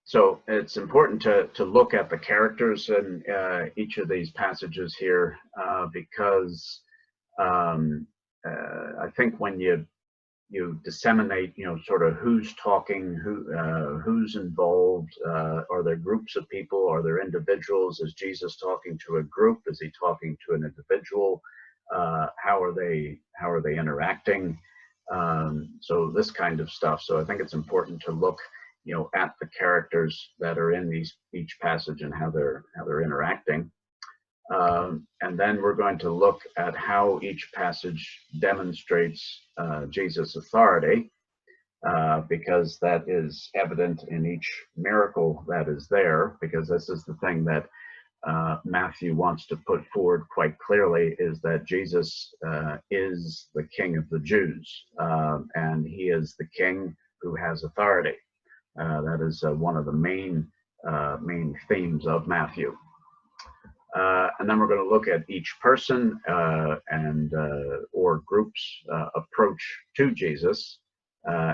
So it's important to look at the characters in each of these passages here, because um, I think when you disseminate, sort of who's talking, who's involved, are there groups of people, are there individuals? Is Jesus talking to a group? Is he talking to an individual? How are they interacting? So this kind of stuff. So I think it's important to look, at the characters that are in each passage and how they're interacting. And then we're going to look at how each passage demonstrates Jesus' authority, because that is evident in each miracle that is there, because this is the thing that Matthew wants to put forward quite clearly, is that Jesus is the King of the Jews, and he is the King who has authority. That is one of the main themes of Matthew. And then we're going to look at each person or group's approach to Jesus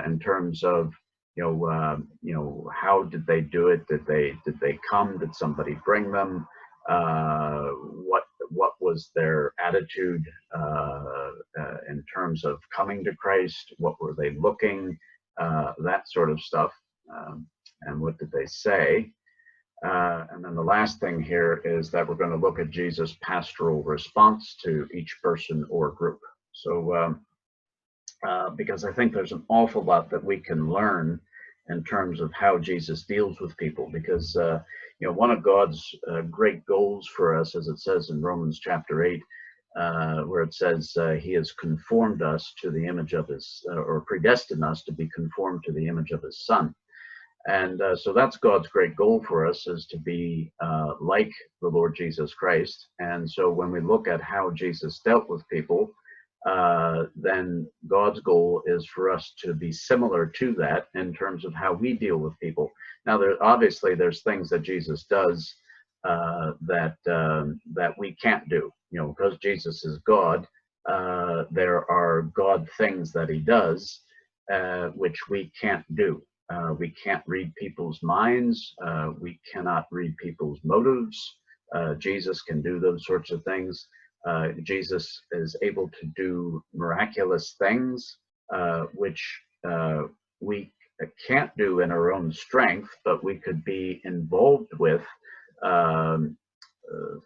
in terms of how did they do it? Did they come? Did somebody bring them? What was their attitude in terms of coming to Christ? What were they looking? That sort of stuff. And what did they say? And then the last thing here is that we're going to look at Jesus' pastoral response to each person or group. So, because I think there's an awful lot that we can learn in terms of how Jesus deals with people, because, one of God's great goals for us, as it says in Romans chapter 8, where it says he has conformed us to the image of his, or predestined us to be conformed to the image of his Son. And so that's God's great goal for us, is to be like the Lord Jesus Christ. And so when we look at how Jesus dealt with people, then God's goal is for us to be similar to that in terms of how we deal with people. Now, obviously there's things that Jesus does that we can't do, because Jesus is God. There are God things that he does which we can't do. We can't read people's minds. We cannot read people's motives. Jesus can do those sorts of things. Jesus is able to do miraculous things, which we can't do in our own strength, but we could be involved with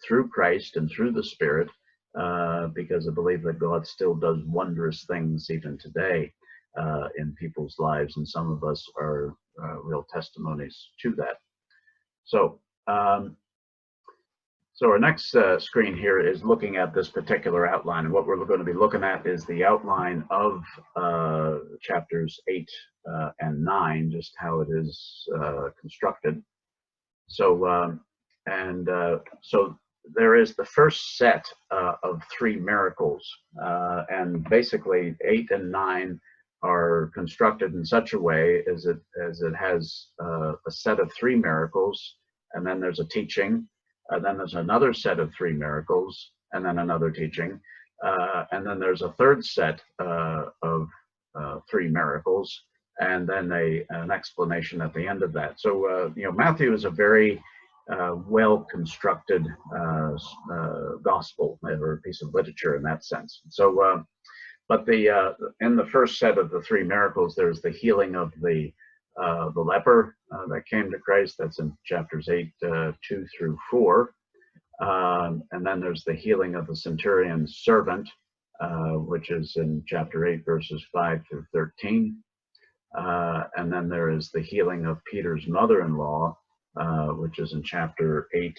through Christ and through the Spirit, because I believe that God still does wondrous things even today in people's lives, and some of us are real testimonies to that. So, so our next screen here is looking at this particular outline, and what we're going to be looking at is the outline of chapters 8 and 9, just how it is constructed. So, so there is the first set of 3 miracles, and basically 8 and 9 are constructed in such a way as it has a set of 3 miracles, and then there's a teaching, and then there's another set of 3 miracles, and then another teaching, and then there's a third set of 3 miracles, and then an explanation at the end of that. So Matthew is a very well constructed gospel, or piece of literature in that sense. So but in the first set of the 3 miracles, there's the healing of the leper that came to Christ. That's in chapters 8, 2 through 4. And then there's the healing of the centurion's servant, which is in chapter 8, verses 5 through 13. And then there is the healing of Peter's mother-in-law, which is in chapter 8,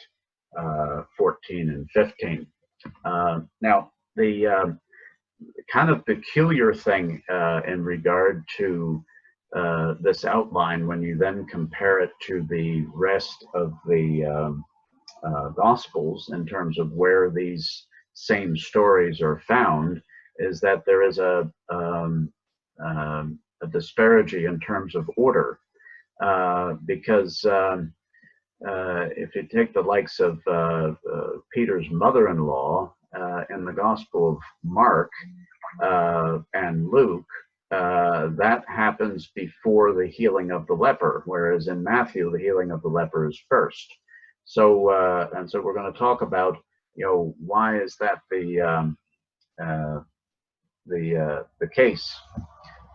14 and 15. Now, the kind of peculiar thing in regard to this outline, when you then compare it to the rest of the Gospels in terms of where these same stories are found, is that there is a disparity in terms of order, because if you take the likes of Peter's mother-in-law in the Gospel of Mark and Luke, that happens before the healing of the leper, whereas in Matthew, the healing of the leper is first. So, and so we're going to talk about, why is that the case?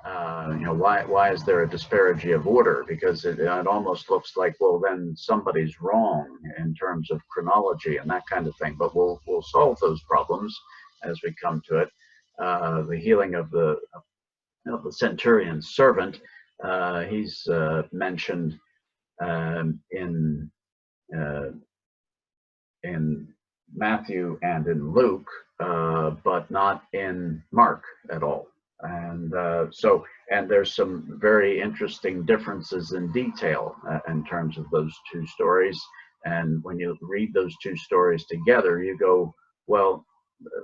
Why is there a disparity of order? Because it almost looks like, well, then somebody's wrong in terms of chronology and that kind of thing. But we'll solve those problems as we come to it. The healing of the centurion's servant, he's mentioned in Matthew and in Luke, but not in Mark at all. And and there's some very interesting differences in detail in terms of those two stories. And when you read those two stories together, you go, well,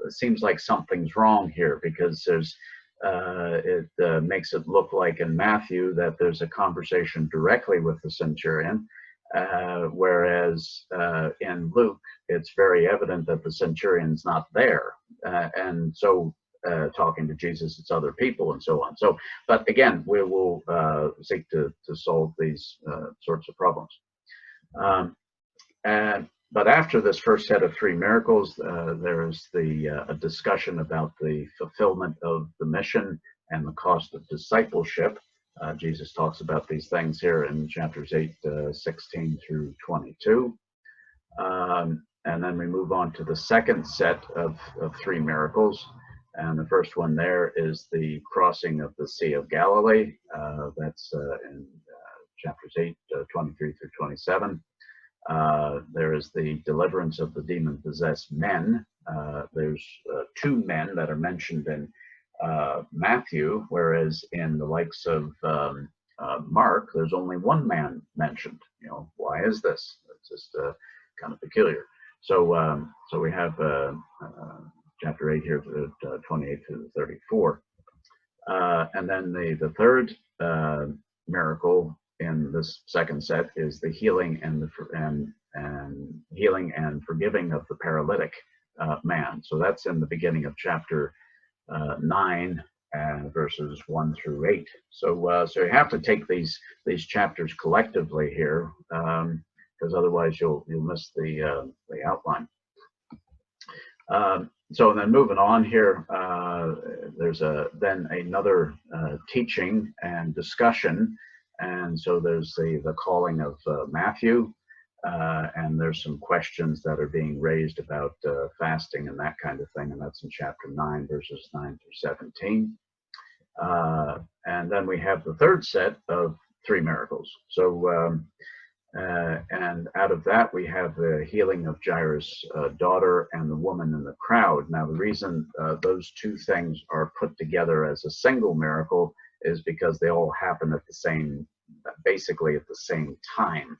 it seems like something's wrong here, because there's it makes it look like in Matthew that there's a conversation directly with the centurion, whereas in Luke, it's very evident that the centurion's not there. And so talking to Jesus, it's other people and so on. So, but again, we will seek to solve these sorts of problems. But after this first set of three miracles, there is a discussion about the fulfillment of the mission and the cost of discipleship. Jesus talks about these things here in chapters 8:16 through 22. And then we move on to the second set of three miracles. And the first one there is the crossing of the Sea of Galilee. That's in chapters 8:23 through 27. There is the deliverance of the demon-possessed men. There's two men that are mentioned in Matthew, whereas in the likes of Mark, there's only one man mentioned. Why is this? It's just kind of peculiar. So we have chapter 8 here, 28 to 34. And then the third miracle in this second set is the healing and healing and forgiving of the paralytic man. So that's in the beginning of chapter 9 and verses 1 through 8. So you have to take these chapters collectively here, because otherwise you'll miss the outline. So then moving on here, there's then another teaching and discussion. And so there's the calling of Matthew, and there's some questions that are being raised about fasting and that kind of thing, and that's in chapter 9, verses 9 through 17. And then we have the third set of three miracles. So, and out of that, we have the healing of Jairus' daughter and the woman in the crowd. Now, the reason those two things are put together as a single miracle is because they all happen basically at the same time.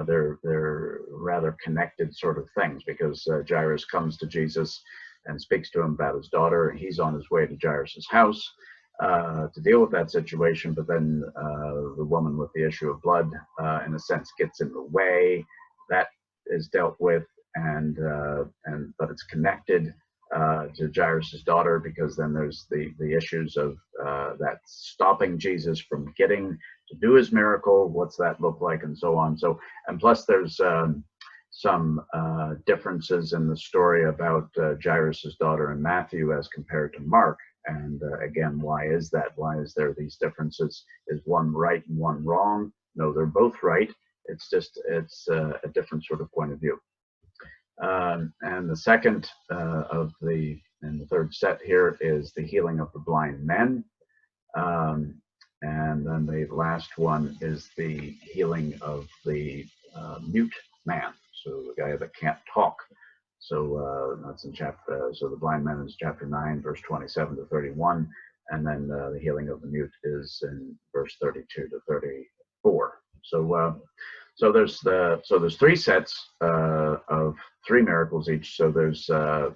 They're rather connected sort of things, because Jairus comes to Jesus and speaks to him about his daughter. He's on his way to Jairus' house to deal with that situation, but then the woman with the issue of blood, in a sense, gets in the way. That is dealt with, but it's connected to Jairus' daughter, because then there's the issues of that stopping Jesus from getting to do his miracle. What's that look like, and so on. So, and plus there's some differences in the story about Jairus' daughter in Matthew as compared to Mark. And again, why is that? Why is there these differences? Is one right and one wrong? No, they're both right. It's just a different sort of point of view. And the second and the third set here is the healing of the blind men. And then the last one is the healing of the mute man, so the guy that can't talk. So that's in so the blind man is chapter 9, verse 27 to 31, and then the healing of the mute is in verse 32 to 34. So there's three sets of three miracles each. So there's a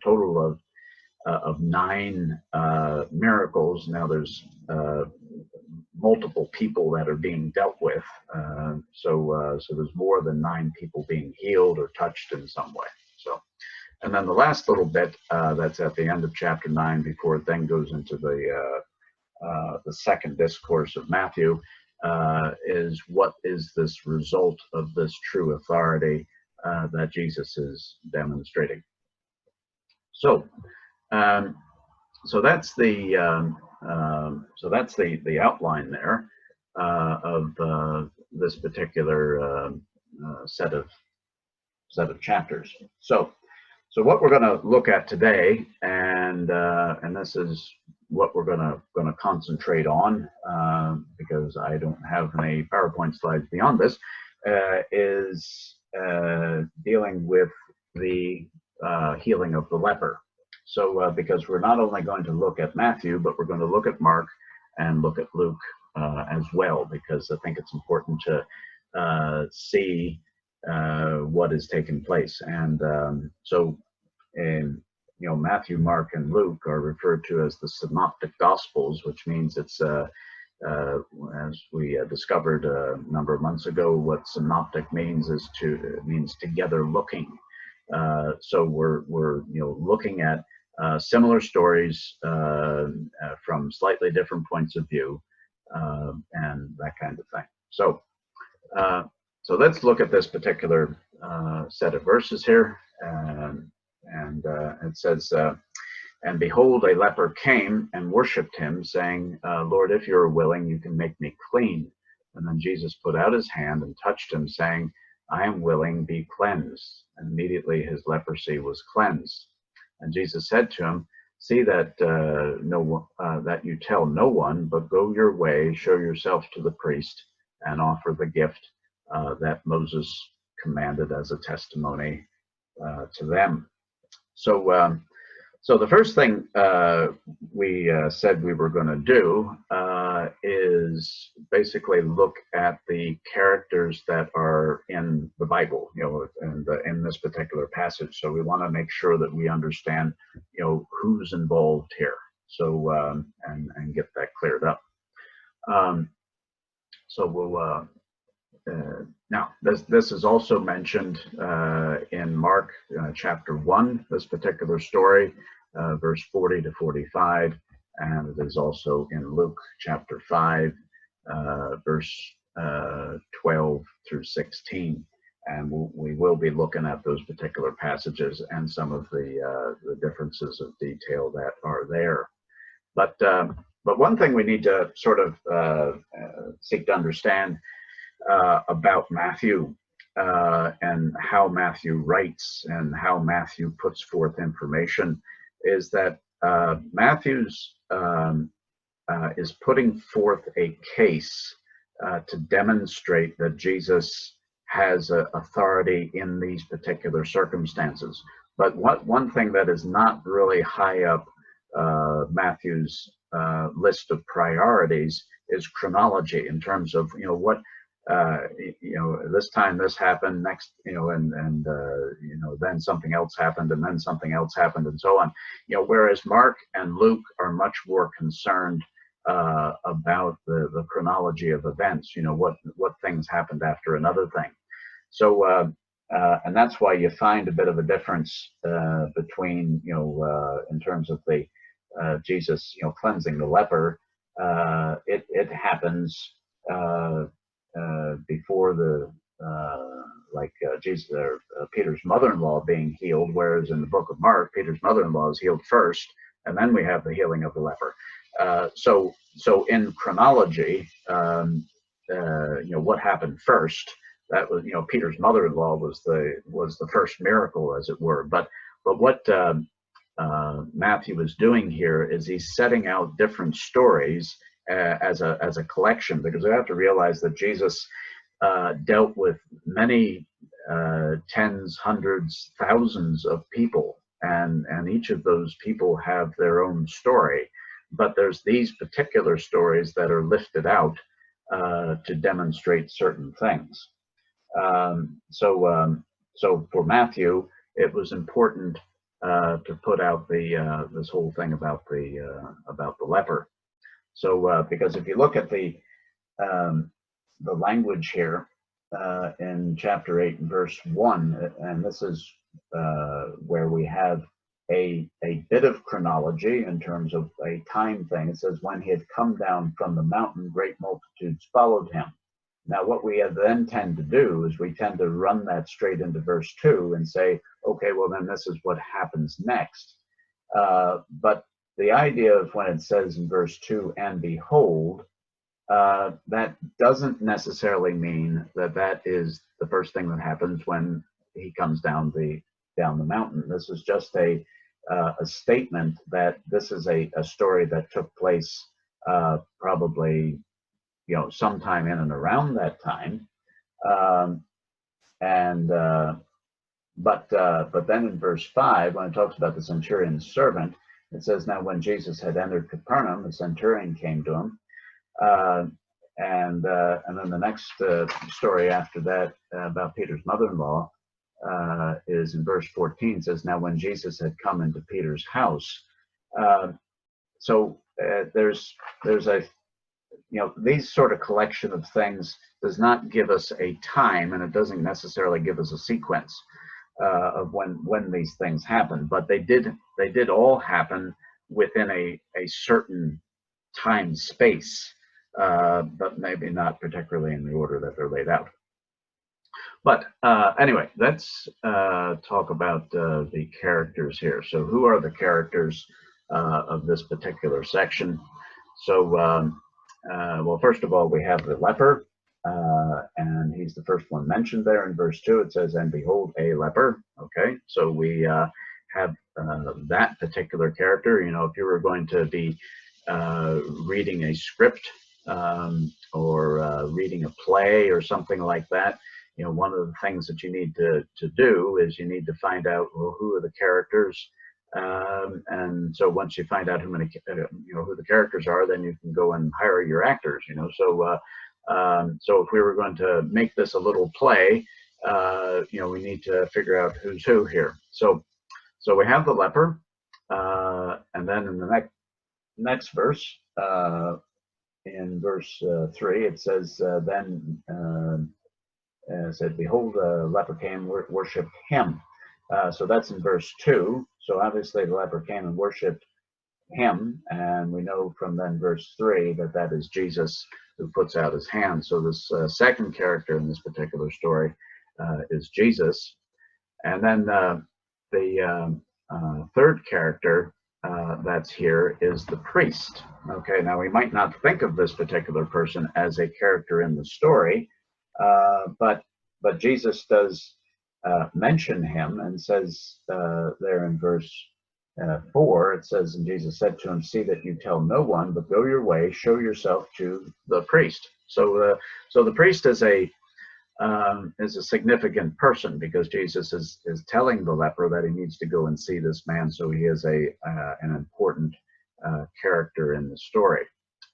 total of 9 miracles. Now there's multiple people that are being dealt with. So there's more than 9 people being healed or touched in some way. So, and then the last little bit that's at the end of chapter 9, before it then goes into the the second discourse of Matthew, is what is this result of this true authority that Jesus is demonstrating. So, so that's the the outline there of this particular set of chapters. So what we're going to look at today, and this is what we're going to concentrate on, because I don't have any PowerPoint slides beyond this, is dealing with the healing of the leper. So because we're not only going to look at Matthew, but we're going to look at Mark and look at Luke as well, because I think it's important to see what is taking place. And Matthew, Mark, and Luke are referred to as the synoptic gospels, which means it's as we discovered a number of months ago, what synoptic means is means together looking. So we're looking at similar stories from slightly different points of view, and that kind of thing. So so let's look at this particular set of verses here, and it says, and behold, a leper came and worshipped him, saying, Lord, if you're willing, you can make me clean. And then Jesus put out his hand and touched him, saying, I am willing, be cleansed. And immediately his leprosy was cleansed. And Jesus said to him, see that that you tell no one, but go your way, show yourself to the priest, and offer the gift that Moses commanded as a testimony to them. So so the first thing we said we were going to do is basically look at the characters that are in the Bible, and in this particular passage. So we want to make sure that we understand, who's involved here. So and get that cleared up. So we'll. Now, this is also mentioned in Mark chapter 1, this particular story, verse 40 to 45, and it is also in Luke chapter 5, verse 12 through 16. And we will be looking at those particular passages and some of the differences of detail that are there. But one thing we need to sort of seek to understand about Matthew and how Matthew writes and how Matthew puts forth information is that Matthew's is putting forth a case to demonstrate that Jesus has authority in these particular circumstances. But one thing that is not really high up Matthew's list of priorities is chronology, in terms of what this time this happened, next, and then something else happened, and then something else happened, and so on. Whereas Mark and Luke are much more concerned about the chronology of events. What things happened after another thing. So and that's why you find a bit of a difference between in terms of the Jesus cleansing the leper. It happens before the Jesus, Peter's mother-in-law being healed, whereas in the book of Mark, Peter's mother-in-law is healed first, and then we have the healing of the leper. So in chronology, what happened first? That was, Peter's mother-in-law was the first miracle, as it were. But what Matthew is doing here is he's setting out different stories as a collection, because we have to realize that Jesus dealt with many tens, hundreds, thousands of people, and each of those people have their own story. But there's these particular stories that are lifted out to demonstrate certain things. So for Matthew, it was important to put out this whole thing about the leper. So because if you look at the language here in chapter 8 and verse 1, and this is where we have a bit of chronology in terms of a time thing. It says, when he had come down from the mountain, great multitudes followed him. Now, what we then tend to do is we tend to run that straight into verse 2 and say, okay, well, then this is what happens next. But the idea of when it says in verse 2, and behold, that doesn't necessarily mean that that is the first thing that happens when he comes down the mountain. This is just a statement that this is a story that took place probably, sometime in and around that time. But then in verse 5, when it talks about the centurion's servant, it says, now when Jesus had entered Capernaum, the centurion came to him. And then the next story after that about Peter's mother-in-law is in verse 14. It says, now when Jesus had come into Peter's house. So there's a, these sort of collection of things does not give us a time, and it doesn't necessarily give us a sequence of when these things happen, but they did all happen within a certain time space, but maybe not particularly in the order that they're laid out. But anyway, let's talk about the characters here. So who are the characters of this particular section? So well, first of all, we have the leper, and he's the first one mentioned there in verse 2. It says, and behold, a leper. Okay, so we have that particular character. If you were going to be reading a script or reading a play or something like that, one of the things that you need to do is you need to find out, well, who are the characters. And so once you find out who the characters are, then you can go and hire your actors. So if we were going to make this a little play, we need to figure out who's who here. So we have the leper, and then in the next verse, in verse 3, it says, then said, behold, a leper came, worshipped him. So that's in verse 2. So obviously the leper came and worshipped him, and we know from then verse 3 that is Jesus who puts out his hand. So this second character in this particular story is Jesus. And then the third character that's here is the priest. Okay, now we might not think of this particular person as a character in the story, but Jesus does mention him and says there in verse 4, it says, and Jesus said to him, see that you tell no one, but go your way, show yourself to the priest. So the priest is a significant person, because Jesus is telling the leper that he needs to go and see this man. So he is an important character in the story.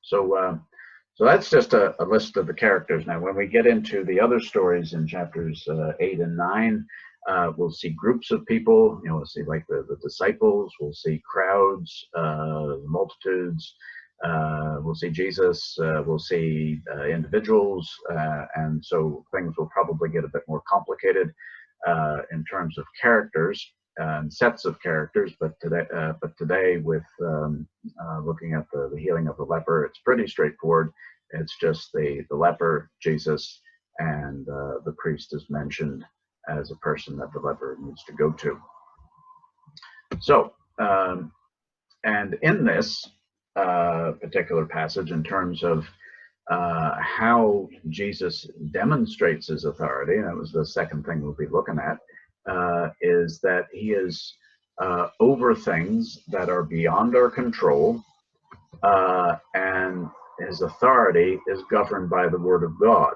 So that's just a list of the characters. Now, when we get into the other stories in chapters 8 and 9, we'll see groups of people. We'll see like the disciples. We'll see crowds, multitudes. We'll see Jesus. We'll see individuals, and so things will probably get a bit more complicated in terms of characters and sets of characters. But today, with looking at the healing of the leper, it's pretty straightforward. It's just the leper, Jesus, and the priest is mentioned as a person that the leper needs to go to. So, and in this particular passage, in terms of how Jesus demonstrates his authority, and that was the second thing we'll be looking at, is that he is over things that are beyond our control, and his authority is governed by the word of God.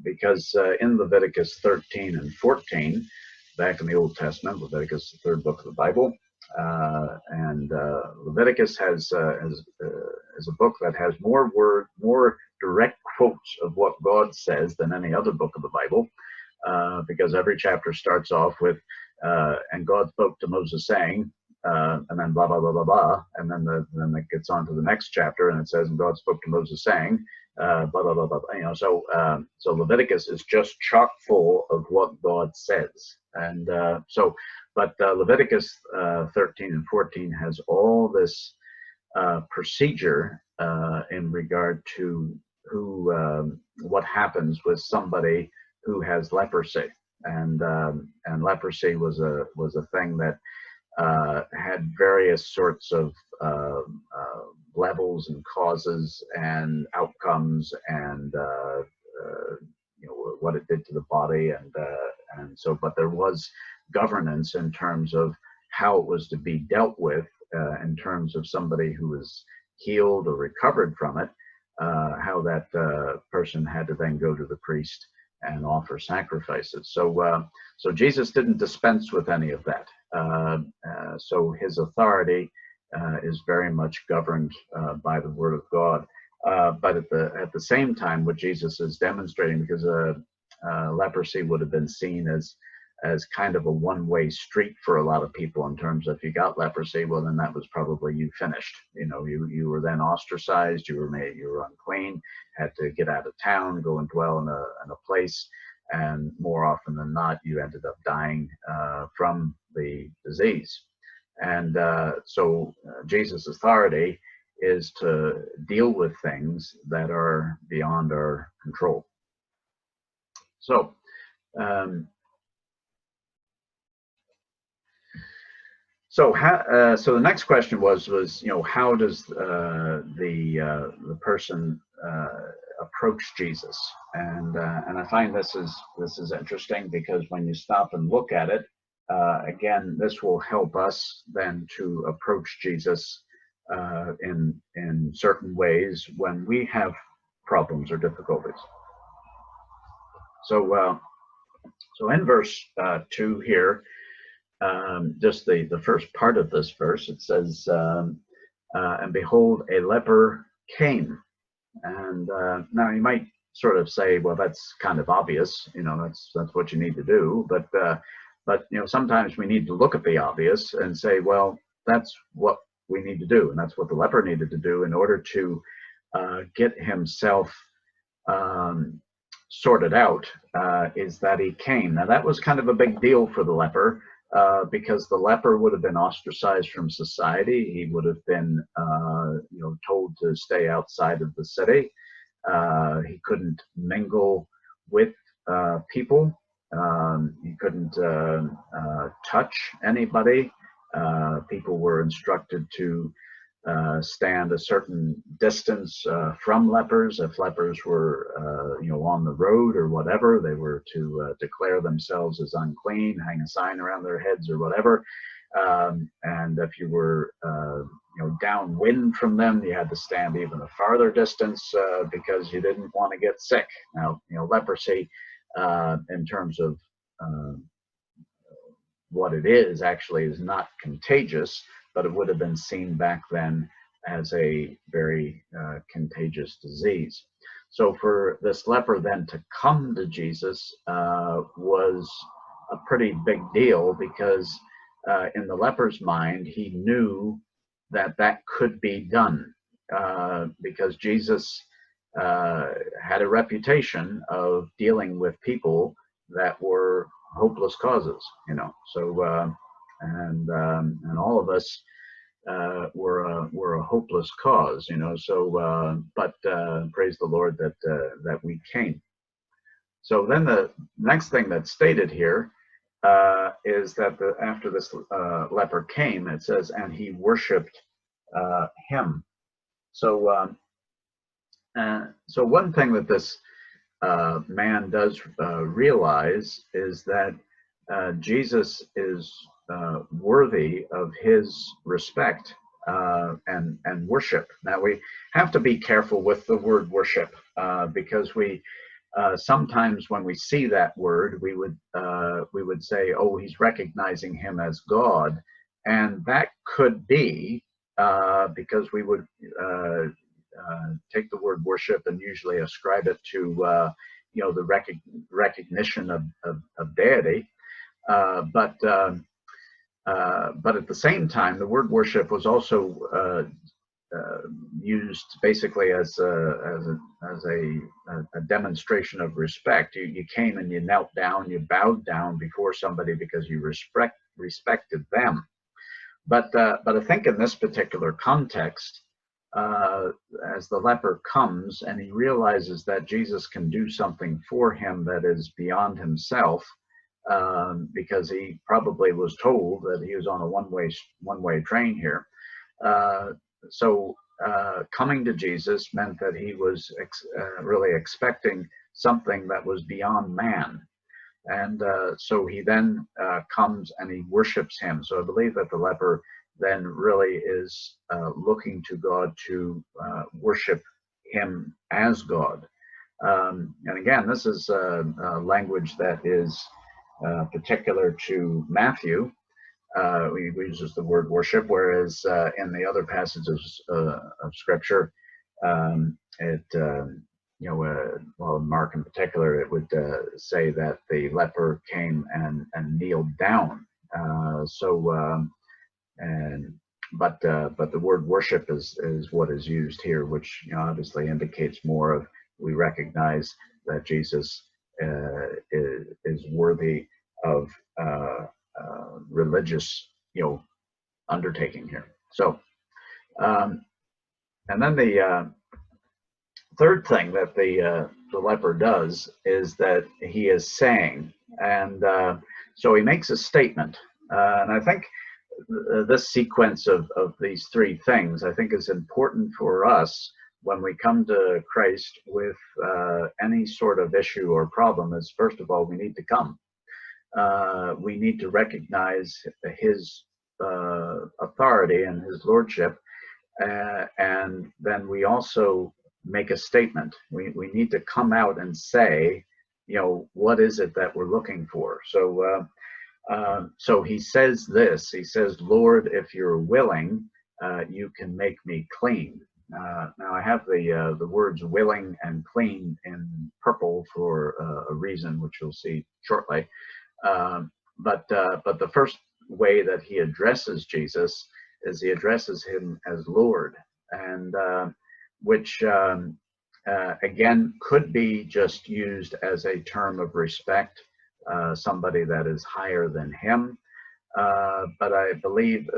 Because in Leviticus 13 and 14, back in the Old Testament, Leviticus, the third book of the Bible, and Leviticus has a book that has more direct quotes of what God says than any other book of the Bible, because every chapter starts off with, and God spoke to Moses saying, and then blah, blah, blah, blah, blah, and then it gets on to the next chapter, and it says, and God spoke to Moses saying, blah, blah, blah, blah, so Leviticus is just chock full of what God says. And but Leviticus 13 and 14 has all this procedure in regard to what happens with somebody who has leprosy, and leprosy was a thing that had various sorts of levels and causes and outcomes, and what it did to the body, and so, but there was governance in terms of how it was to be dealt with, in terms of somebody who was healed or recovered from it, how that person had to then go to the priest and offer sacrifices. So Jesus didn't dispense with any of that. So his authority is very much governed by the Word of God. But at the same time, what Jesus is demonstrating, because leprosy would have been seen as kind of a one-way street for a lot of people, in terms of, if you got leprosy, well, then that was probably you finished. You were then ostracized, you were unclean, had to get out of town, go and dwell in a place, and more often than not, you ended up dying from the disease. And so Jesus' authority is to deal with things that are beyond our control. So so the next question was how does the person approach Jesus? And I find this is interesting, because when you stop and look at it, again, this will help us then to approach Jesus in certain ways when we have problems or difficulties. So in verse 2 here, just the first part of this verse, it says, and behold, a leper came. And now you might sort of say, well, that's kind of obvious, that's what you need to do. But sometimes we need to look at the obvious and say, well, that's what we need to do, and that's what the leper needed to do in order to get himself sorted out, is that he came. Now, that was kind of a big deal for the leper, because the leper would have been ostracized from society. He would have been told to stay outside of the city. He couldn't mingle with people. He couldn't touch anybody. People were instructed to stand a certain distance from lepers. If lepers were on the road or whatever, they were to declare themselves as unclean, hang a sign around their heads or whatever. And if you were downwind from them, you had to stand even a farther distance, because you didn't want to get sick. Now, leprosy, in terms of what it is, actually is not contagious, but it would have been seen back then as a very contagious disease. So for this leper then to come to Jesus was a pretty big deal, because in the leper's mind, he knew that could be done, because Jesus had a reputation of dealing with people that were hopeless causes, So and all of us were a hopeless cause, So but praise the Lord that we came. So then the next thing that's stated here is that after this leper came, it says, and he worshipped him. So so one thing that this man does realize is that Jesus is worthy of his respect and worship. Now, we have to be careful with the word worship, because we sometimes when we see that word, we would say, oh, he's recognizing him as God, and that could be because we would take the word worship and usually ascribe it to the recognition of deity, but at the same time, the word worship was also used basically as a demonstration of respect. You came and you knelt down, you bowed down before somebody because you respected them. But I think in this particular context, as the leper comes and he realizes that Jesus can do something for him that is beyond himself, because he probably was told that he was on a one-way train here. So coming to Jesus meant that he was really expecting something that was beyond man. And so he then comes and he worships him. So I believe that the leper then really is looking to God to worship him as God. And again, this is language that is particular to Matthew. He uses the word worship, whereas in the other passages of Scripture, well, in Mark in particular, it would say that the leper came and kneeled down. But the word worship is what is used here, which obviously indicates more of, we recognize that Jesus is worthy of religious undertaking here. So and then the third thing that the leper does is that he is saying, and so he makes a statement, and I think this sequence of these three things, I think, is important for us when we come to Christ with any sort of issue or problem. Is, first of all, we need to come. We need to recognize his authority and his lordship, and then we also make a statement. We need to come out and say, what is it that we're looking for? So he says this. He says, "Lord, if you're willing, you can make me clean." Now I have the words "willing" and "clean" in purple for a reason, which you'll see shortly. But the first way that he addresses Jesus is he addresses him as Lord, and which again could be just used as a term of respect, somebody that is higher than him. But I believe,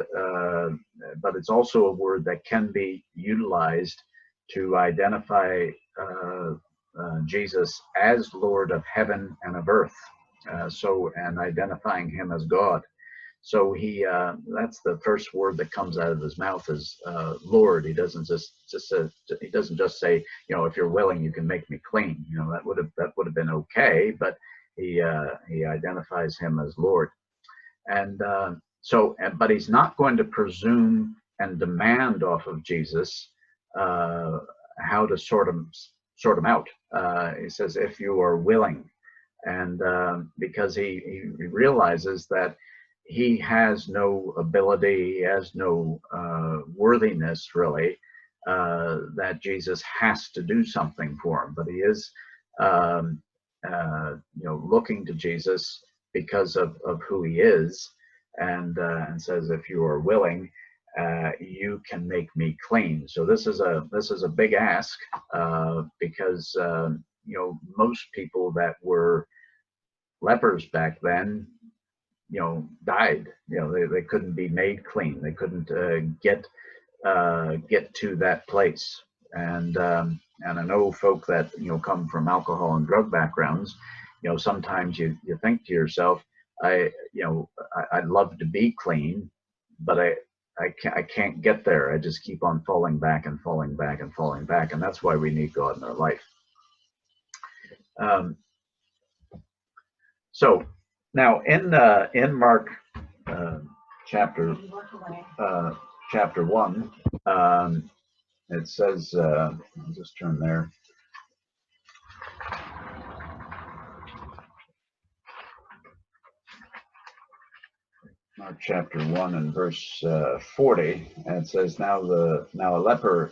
but it's also a word that can be utilized to identify Jesus as Lord of heaven and of earth. And identifying him as God. So that's the first word that comes out of his mouth is Lord. He doesn't he doesn't just say, if you're willing, you can make me clean. That would have been okay, but he identifies him as Lord. And but he's not going to presume and demand off of Jesus how to sort him out. He says, if you are willing, and because he realizes that he has no ability, he has no worthiness really, that Jesus has to do something for him, but he is looking to Jesus because of who he is, and says, if you are willing, you can make me clean. So this is a big ask, because most people that were lepers back then died. They couldn't be made clean. They couldn't get to that place. And I know folk that come from alcohol and drug backgrounds. Sometimes you think to yourself, I'd love to be clean, but I can't get there. I just keep on falling back and falling back and falling back, and that's why we need God in our life. So now in Mark chapter 1, it says, I'll just turn there. Mark chapter 1 and verse 40, and it says, now a leper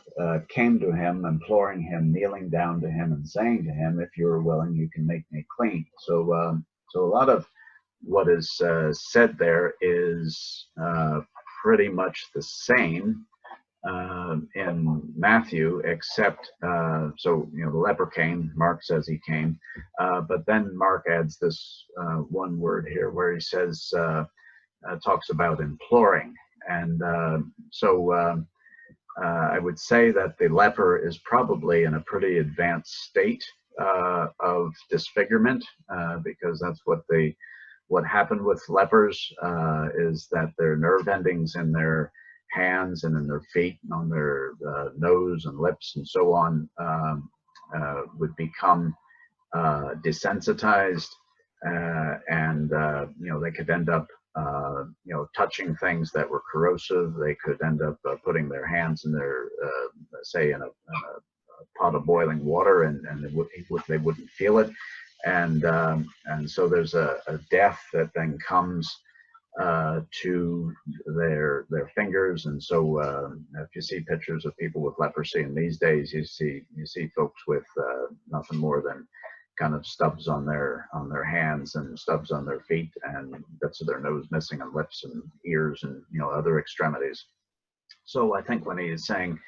came to him, imploring him, kneeling down to him, and saying to him, if you are willing, you can make me clean. So a lot of what is said there is pretty much the same in Matthew, except so the leper came. Mark says he came, but then Mark adds this one word here where he says talks about imploring, and I would say that the leper is probably in a pretty advanced state of disfigurement, because that's what happened with lepers, is that their nerve endings in their hands and in their feet and on their nose and lips and so on would become desensitized, and they could end up touching things that were corrosive. They could end up putting their hands in their say in a pot of boiling water, and they wouldn't feel it, and so there's a death that then comes to their fingers. And so if you see pictures of people with leprosy in these days, you see folks with nothing more than kind of stubs on their hands and stubs on their feet and bits of their nose missing and lips and ears and other extremities. So I think when he is saying,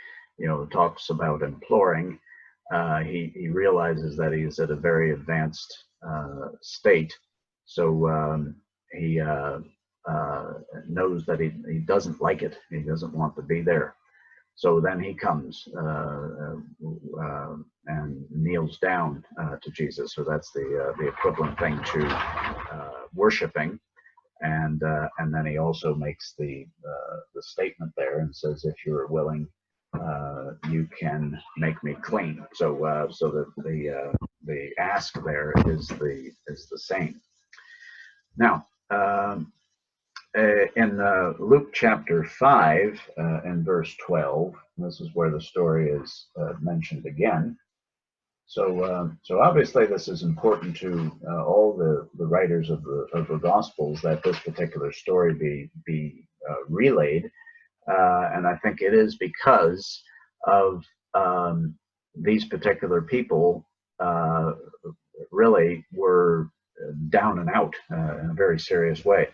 talks about imploring, he realizes that he's at a very advanced state. So he knows that he doesn't like it. He doesn't want to be there. So then he comes and kneels down to Jesus. So that's the equivalent thing to worshiping. And then he also makes the statement there and says, "If you are willing, you can make me clean." So so the ask there is the same. Now, in Luke chapter 5 and verse 12, this is where the story is mentioned again. So obviously this is important to all the writers of the Gospels, that this particular story be relayed, and I think it is because of these particular people really were down and out in a very serious way.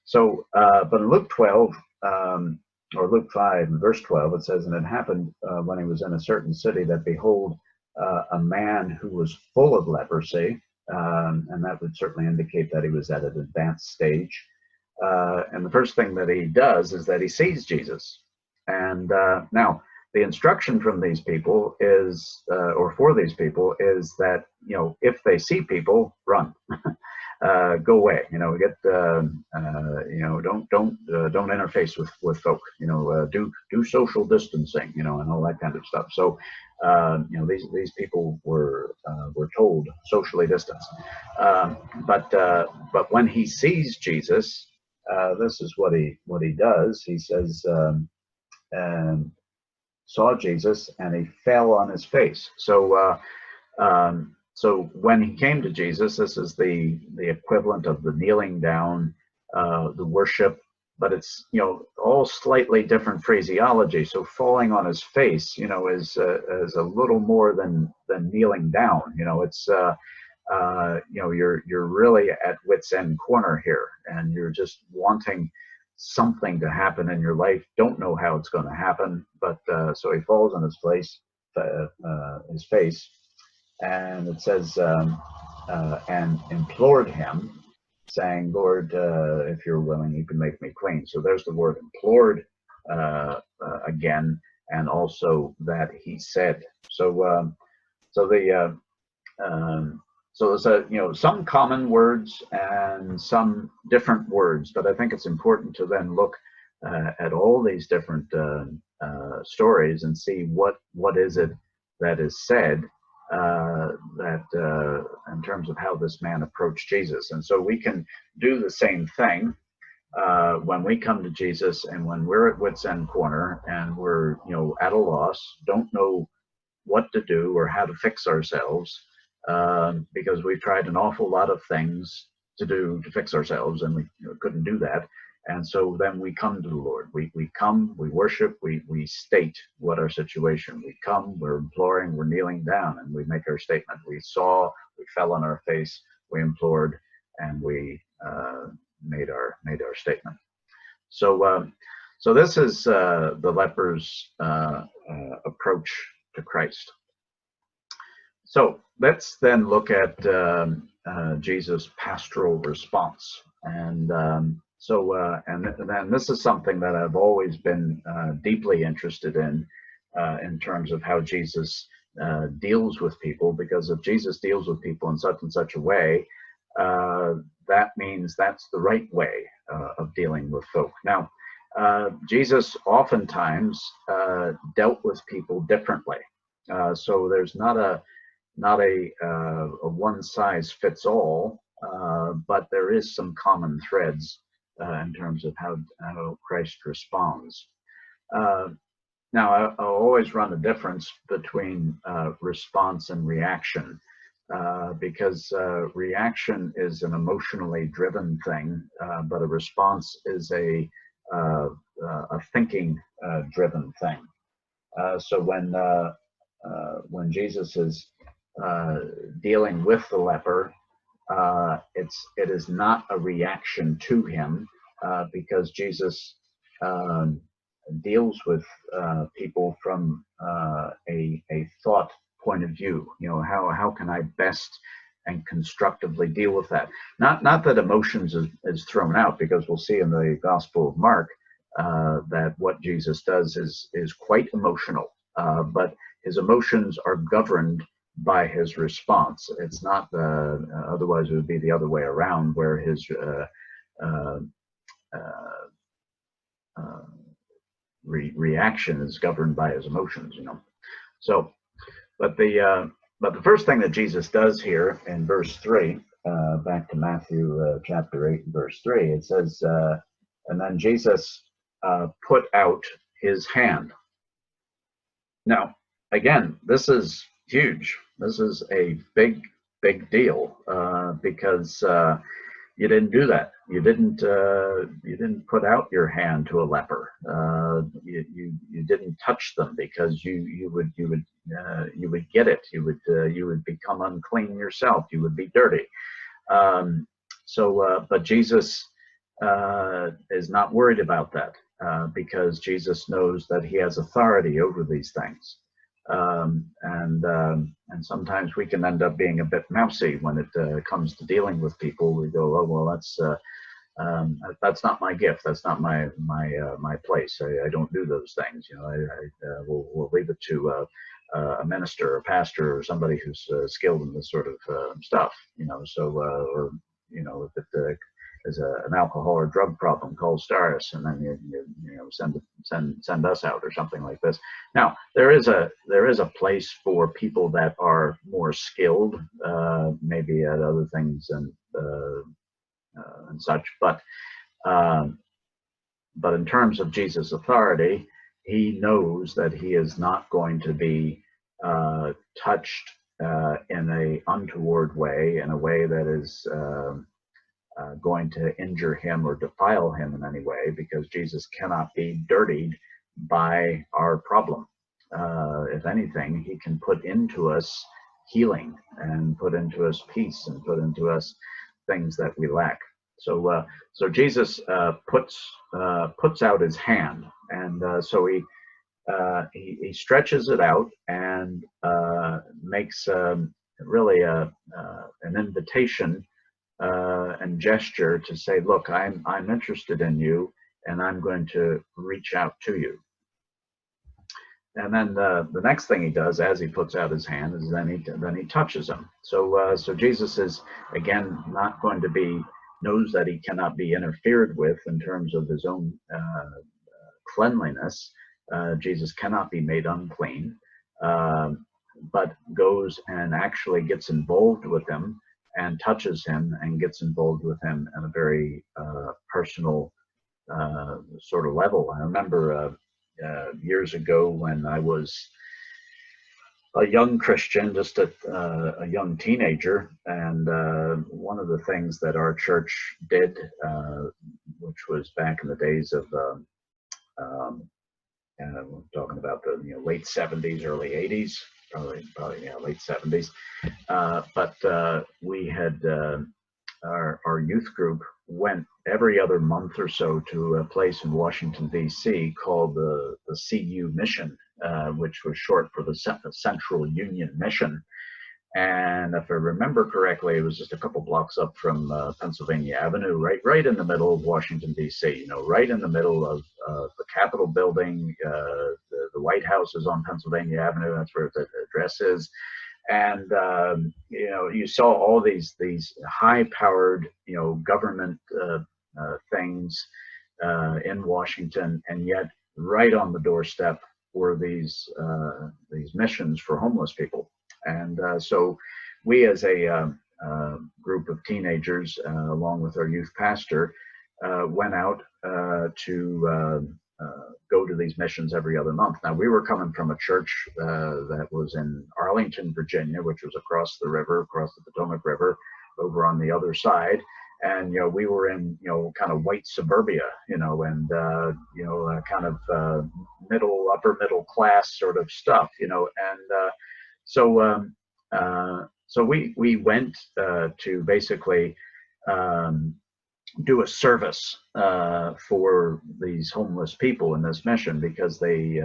So, but in Luke 12, or Luke 5, verse 12, it says, "And it happened when he was in a certain city that, behold, a man who was full of leprosy," and that would certainly indicate that he was at an advanced stage. And the first thing that he does is that he sees Jesus. And now, the instruction from these people is, or for these people, is that, if they see people, run. Go away. Get don't interface with folk. Do social distancing. And all that kind of stuff. So these people were told socially distance. But when he sees Jesus, this is what he does. He says, saw Jesus, and he fell on his face. So so when he came to Jesus, this is the equivalent of the kneeling down, the worship, but it's all slightly different phraseology. So falling on his face, is a little more than kneeling down. It's you're really at wit's end corner here, and you're just wanting something to happen in your life. Don't know how it's going to happen, but so he falls on his face. And it says, and implored him, saying, "Lord, if you're willing, you can make me clean." So there's the word implored again, and also that he said. So so there's some common words and some different words, but I think it's important to then look at all these different stories and see what is it that is said. That in terms of how this man approached Jesus. And so we can do the same thing when we come to Jesus, and when we're at wit's end corner and we're at a loss, don't know what to do or how to fix ourselves, because we've tried an awful lot of things to fix ourselves, and we couldn't do that. And so then we come to the Lord. We come, we worship, we state what our situation. We come, we're imploring, we're kneeling down, and we make our statement. We saw, we fell on our face, we implored, and we made our statement. So So this is the leper's approach to Christ. So let's then look at Jesus' pastoral response. And and then this is something that I've always been deeply interested in terms of how Jesus deals with people, because if Jesus deals with people in such and such a way, that means that's the right way of dealing with folk. Now, Jesus oftentimes dealt with people differently. So there's not a one size fits all, but there is some common threads in terms of how Christ responds. Now, I'll always run a difference between response and reaction, because reaction is an emotionally driven thing, but a response is a thinking driven thing. So when Jesus is dealing with the leper, it is not a reaction to him, because Jesus deals with people from a thought point of view. You know, how can I best and constructively deal with that? Not that emotions is thrown out, because we'll see in the Gospel of Mark that what Jesus does is quite emotional, but his emotions are governed by his response. It's not otherwise it would be the other way around, where his reaction is governed by his emotions, you know. So, but the first thing that Jesus does here in verse 3, back to Matthew chapter 8, verse 3, it says, and then Jesus put out his hand. Now, again, this is huge. This is a big deal, because you didn't do that. You didn't put out your hand to a leper. You didn't touch them, because you would get it. You would become unclean yourself. You would be dirty. But Jesus is not worried about that, because Jesus knows that he has authority over these things. And sometimes we can end up being a bit mousy when it comes to dealing with people. We go, oh well, that's not my gift. That's not my place. I don't do those things. You know, we'll leave it to a minister, or a pastor, or somebody who's skilled in this sort of stuff. You know, so or you know, if it is an alcohol or drug problem, call Staris, and then you know send us out, or something like this. Now there is a place for people that are more skilled, maybe at other things and such, but in terms of Jesus' authority, he knows that he is not going to be touched in a untoward way, in a way that is going to injure him or defile him in any way, because Jesus cannot be dirtied by our problem. If anything, he can put into us healing, and put into us peace, and put into us things that we lack. So Jesus puts out his hand, and so he stretches it out and makes really an invitation and gesture to say, look, I'm interested in you, and I'm going to reach out to you. And then the next thing he does as he puts out his hand is then he touches him. So Jesus is again not going to knows that he cannot be interfered with in terms of his own cleanliness. Jesus cannot be made unclean, but goes and actually gets involved with him, and touches him, and gets involved with him at a very personal sort of level. I remember years ago when I was a young Christian, just a young teenager, and one of the things that our church did, which was back in the days of we're talking about the late 70s, early 80s, probably late 70s. But we had our youth group went every other month or so to a place in Washington, D.C. called the CU Mission, which was short for the Central Union Mission. And if I remember correctly, it was just a couple blocks up from Pennsylvania Avenue, right in the middle of Washington, D.C., right in the middle of the Capitol building. The White House is on Pennsylvania Avenue. That's where the address is. And, you saw all these high-powered, government things in Washington, and yet right on the doorstep were these missions for homeless people. And so we, as a group of teenagers, along with our youth pastor, went out to go to these missions every other month. Now, we were coming from a church that was in Arlington, Virginia, which was across the river, across the Potomac River, over on the other side. And, we were in, kind of white suburbia, and, kind of upper middle class sort of stuff, and so we went to basically do a service for these homeless people in this mission, because they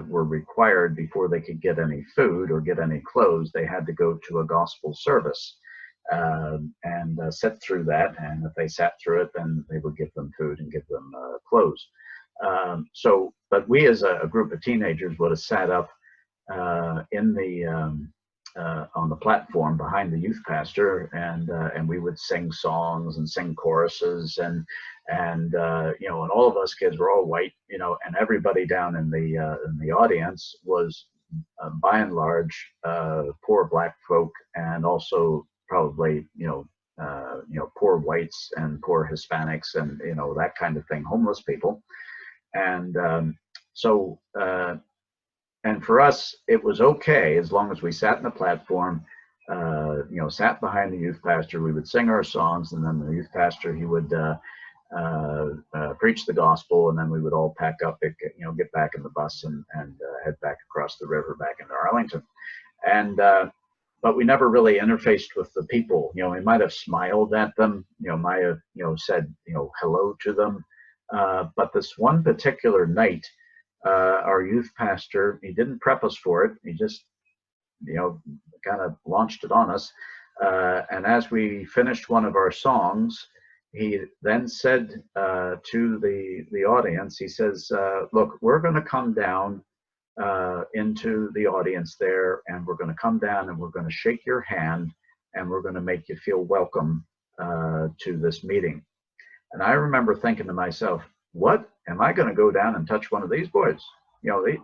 were required, before they could get any food or get any clothes, they had to go to a gospel service and sit through that. And if they sat through it, then they would give them food and give them clothes. But we, as a group of teenagers, would have sat up in the on the platform behind the youth pastor, and we would sing songs and sing choruses, and all of us kids were all white, and everybody down in the audience was by and large poor black folk, and also probably poor whites and poor Hispanics, and that kind of thing, homeless people. And and for us, it was okay as long as we sat in the platform, sat behind the youth pastor. We would sing our songs, and then the youth pastor, he would preach the gospel, and then we would all pack up, get back in the bus and head back across the river back into Arlington. And but we never really interfaced with the people. We might have smiled at them, might have said hello to them, but this one particular night, our youth pastor, he didn't prep us for it. He just, kind of launched it on us. And as we finished one of our songs, he then said to the audience, he says, look, we're going to come down into the audience there, and we're going to come down and we're going to shake your hand, and we're going to make you feel welcome to this meeting. And I remember thinking to myself, what? Am I going to go down and touch one of these boys?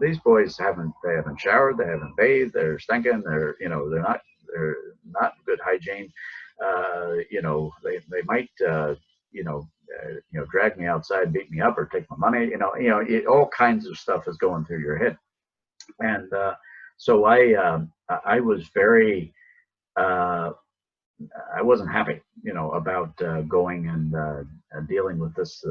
These boys haven't showered, they haven't bathed, they're stinking, they're not good hygiene. They might drag me outside, beat me up, or take my money. All kinds of stuff is going through your head. And so I was very I wasn't happy, about going and dealing with this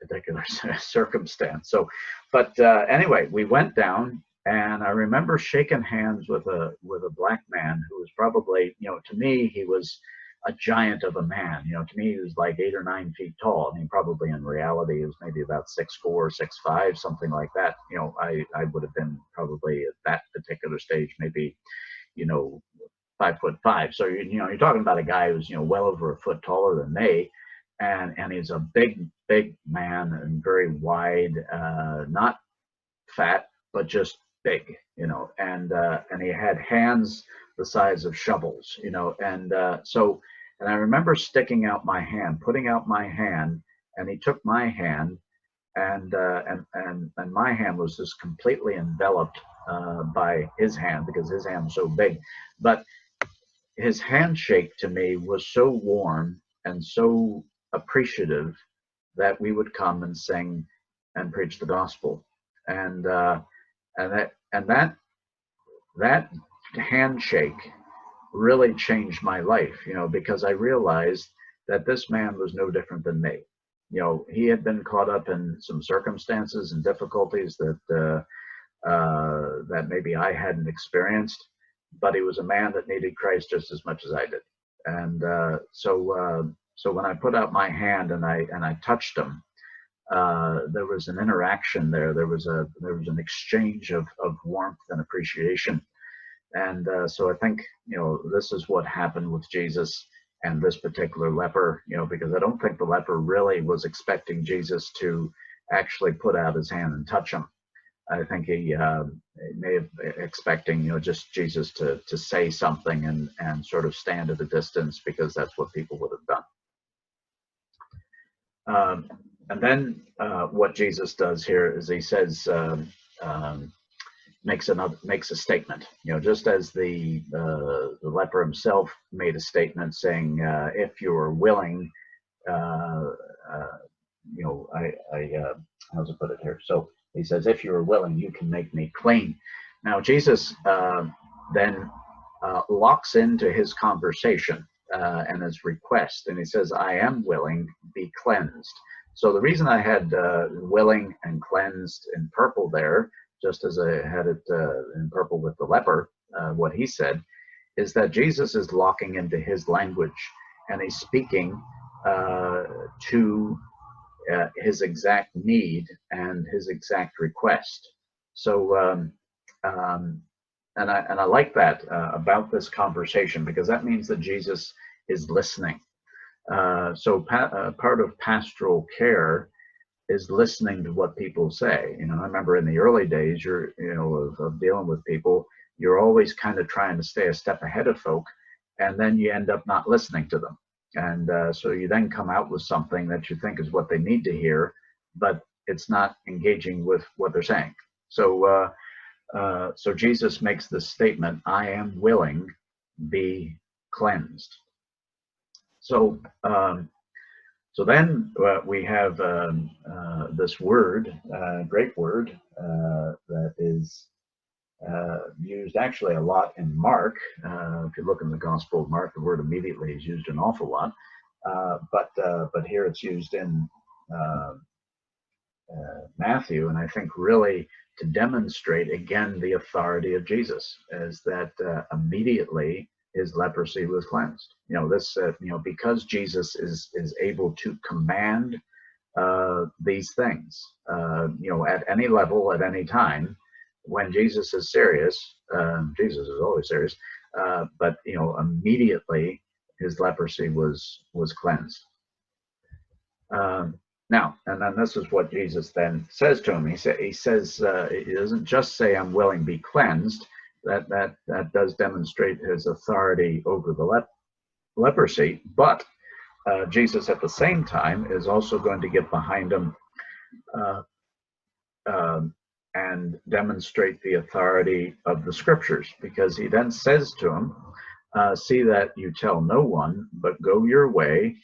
particular circumstance. So, but anyway, we went down, and I remember shaking hands with a black man who was probably, to me, he was a giant of a man. To me, he was like 8 or 9 feet tall. I mean, probably in reality, he was maybe about 6'4", 6'5", something like that. I would have been probably at that particular stage, maybe, 5'5". So you're talking about a guy who's well over a foot taller than me, and he's a big man and very wide, not fat but just big, and he had hands the size of shovels, and I remember sticking out my hand, putting out my hand, and he took my hand, and my hand was just completely enveloped by his hand, because his hand was so big. But his handshake to me was so warm and so appreciative that we would come and sing and preach the gospel. And that handshake really changed my life, because I realized that this man was no different than me. He had been caught up in some circumstances and difficulties that maybe I hadn't experienced, but he was a man that needed Christ just as much as I did. And so So when I put out my hand and I touched him, there was an interaction there. There was an exchange of warmth and appreciation. And so I think, this is what happened with Jesus and this particular leper, because I don't think the leper really was expecting Jesus to actually put out his hand and touch him. I think he may have expecting, just Jesus to say something and sort of stand at a distance, because that's what people would have done. And then what Jesus does here is he says, makes a statement, just as the leper himself made a statement saying, if you are willing, how's it put it here? So he says, if you are willing, you can make me clean. Now Jesus then locks into his conversation and his request, and he says, I am willing, be cleansed. So the reason I had willing and cleansed in purple there, just as I had it in purple with the leper, what he said, is that Jesus is locking into his language, and he's speaking to his exact need and his exact request. So, and I like that about this conversation, because that means that Jesus is listening. So part of pastoral care is listening to what people say. I remember in the early days, of dealing with people, you're always kind of trying to stay a step ahead of folk, and then you end up not listening to them. And so you then come out with something that you think is what they need to hear, but it's not engaging with what they're saying. So, so Jesus makes this statement, I am willing, be cleansed. So, so then we have this word, great word, that is used actually a lot in Mark. If you look in the Gospel of Mark, the word immediately is used an awful lot. But here it's used in Matthew, and I think really to demonstrate again the authority of Jesus, is that immediately his leprosy was cleansed. Because Jesus is able to command these things, at any level, at any time. When Jesus is serious, Jesus is always serious, but immediately his leprosy was cleansed. Now, and then this is what Jesus then says to him. He says, he doesn't just say, I'm willing, be cleansed. That does demonstrate his authority over the leprosy, but Jesus at the same time is also going to get behind him and demonstrate the authority of the scriptures, because he then says to him, see that you tell no one, but go your way,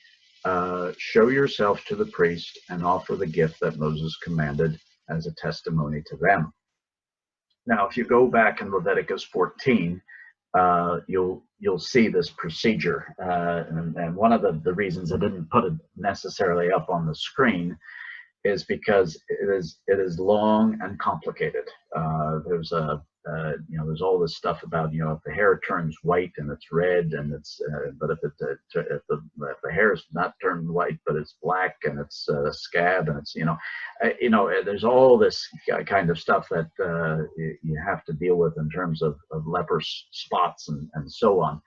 show yourself to the priest, and offer the gift that Moses commanded as a testimony to them. Now, if you go back in Leviticus 14, you'll see this procedure, and one of the reasons I didn't put it necessarily up on the screen is because it is long and complicated. There's all this stuff about, if the hair turns white and it's red, and it's but if the hair is not turned white but it's black and it's scab, and it's there's all this kind of stuff that you have to deal with in terms of leper spots and so on.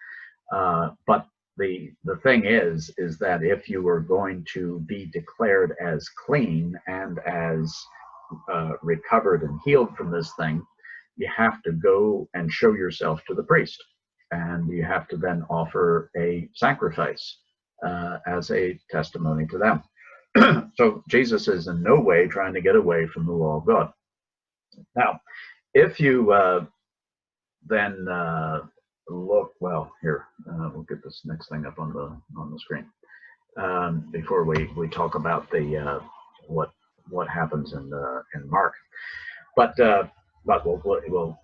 But the thing is that if you are going to be declared as clean and as recovered and healed from this thing, you have to go and show yourself to the priest, and you have to then offer a sacrifice as a testimony to them. So Jesus is in no way trying to get away from the law of God. Now, if you then look, well, here, we'll get this next thing up on the screen before we talk about the what happens in Mark. But we'll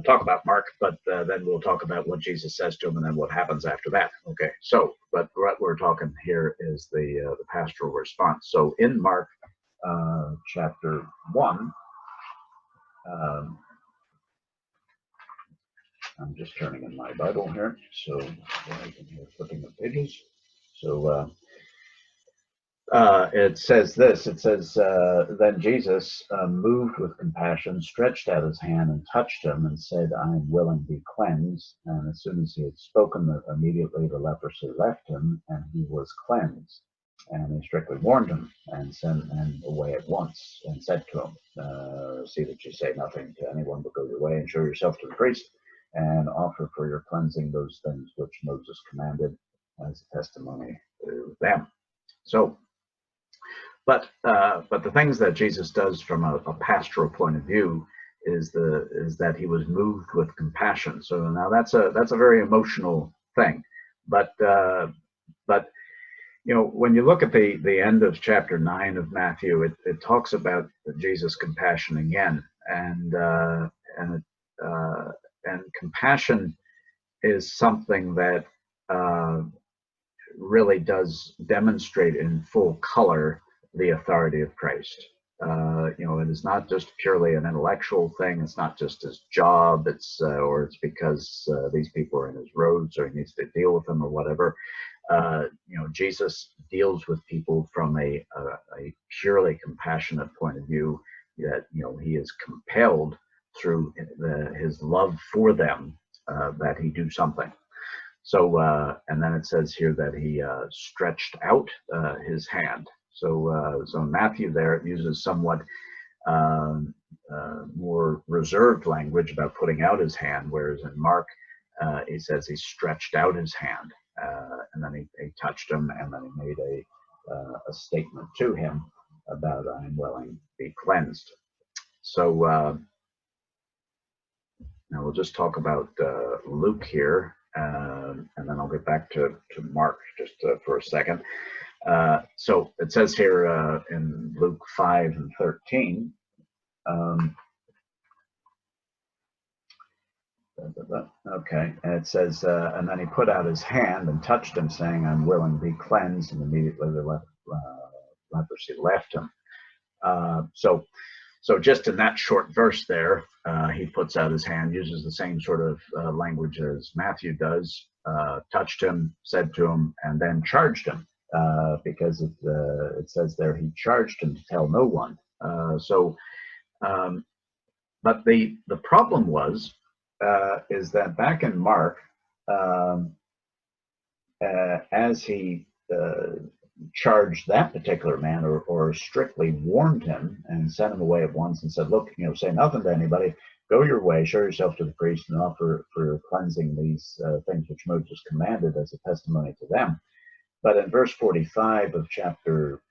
talk about Mark, but then we'll talk about what Jesus says to him, and then what happens after that. Okay. So, but what we're talking here is the pastoral response. So in Mark chapter 1. I'm just turning in my Bible here, so I can hear flipping the pages. So It says this. It says, then Jesus, moved with compassion, stretched out his hand and touched him and said, I am willing, be cleansed. And as soon as he had spoken, immediately the leprosy left him and he was cleansed. And he strictly warned him and sent him away at once and said to him, see that you say nothing to anyone, but go your way and show yourself to the priest and offer for your cleansing those things which Moses commanded as a testimony to them. So, but the things that Jesus does from a pastoral point of view is that he was moved with compassion. So now that's a very emotional thing, but you know, when you look at the end of chapter 9 of Matthew, it talks about Jesus' compassion again, and and compassion is something that uh, really does demonstrate in full color the authority of Christ. You know, it is not just purely an intellectual thing. It's not just his job. Or it's because these people are in his road, so he needs to deal with them or whatever. You know, Jesus deals with people from a purely compassionate point of view. That, you know, he is compelled through his love for them that he do something. So, and then it says here that he stretched out his hand. So Matthew there it uses somewhat more reserved language about putting out his hand, whereas in Mark he says he stretched out his hand, and then he touched him, and then he made a statement to him about I am willing, be cleansed. So now we'll just talk about Luke here, and then I'll get back to Mark just for a second. So it says here in Luke 5 and 13, okay, and it says, and then he put out his hand and touched him, saying, I'm willing, be cleansed, and immediately the leprosy left him. So just in that short verse there, he puts out his hand, uses the same sort of language as Matthew does, touched him, said to him, and then charged him, because it says there he charged him to tell no one. But the problem was is that back in Mark, as he charged that particular man, or strictly warned him and sent him away at once and said, look, you know, say nothing to anybody, go your way, show yourself to the priest and offer for cleansing these things which Moses commanded as a testimony to them. But in verse 45 of chapter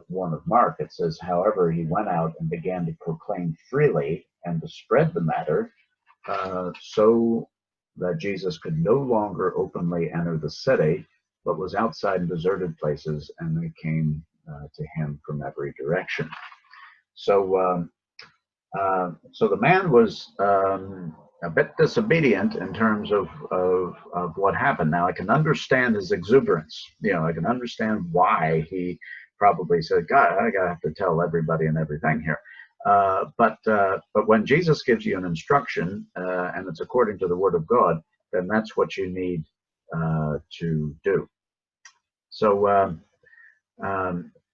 1 of Mark, it says, however, he went out and began to proclaim freely and to spread the matter, so that Jesus could no longer openly enter the city, but was outside in deserted places, and they came to him from every direction. So the man was a bit disobedient in terms of what happened. Now I can understand his exuberance. You know, I can understand why he probably said, God, I gotta have to tell everybody and everything here. But when Jesus gives you an instruction and it's according to the Word of God, then that's what you need to do. So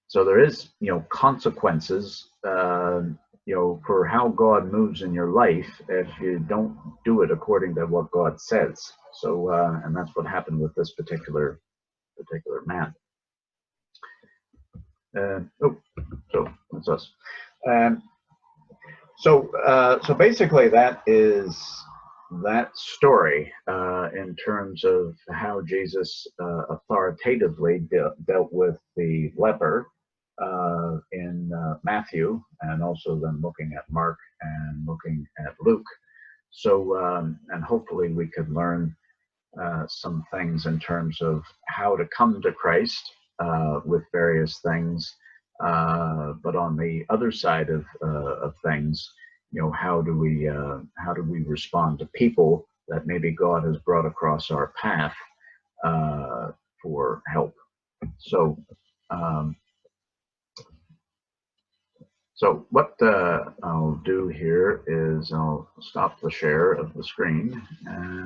so there is, you know, consequences, you know, for how God moves in your life if you don't do it according to what God says. So and that's what happened with this particular man. So that's us. So basically that is that story in terms of how Jesus authoritatively dealt with the leper in Matthew, and also then looking at Mark and looking at Luke. So and hopefully we could learn some things in terms of how to come to Christ with various things. But on the other side of things, you know, how do we respond to people that maybe God has brought across our path for help? So so what I'll do here is I'll stop the share of the screen and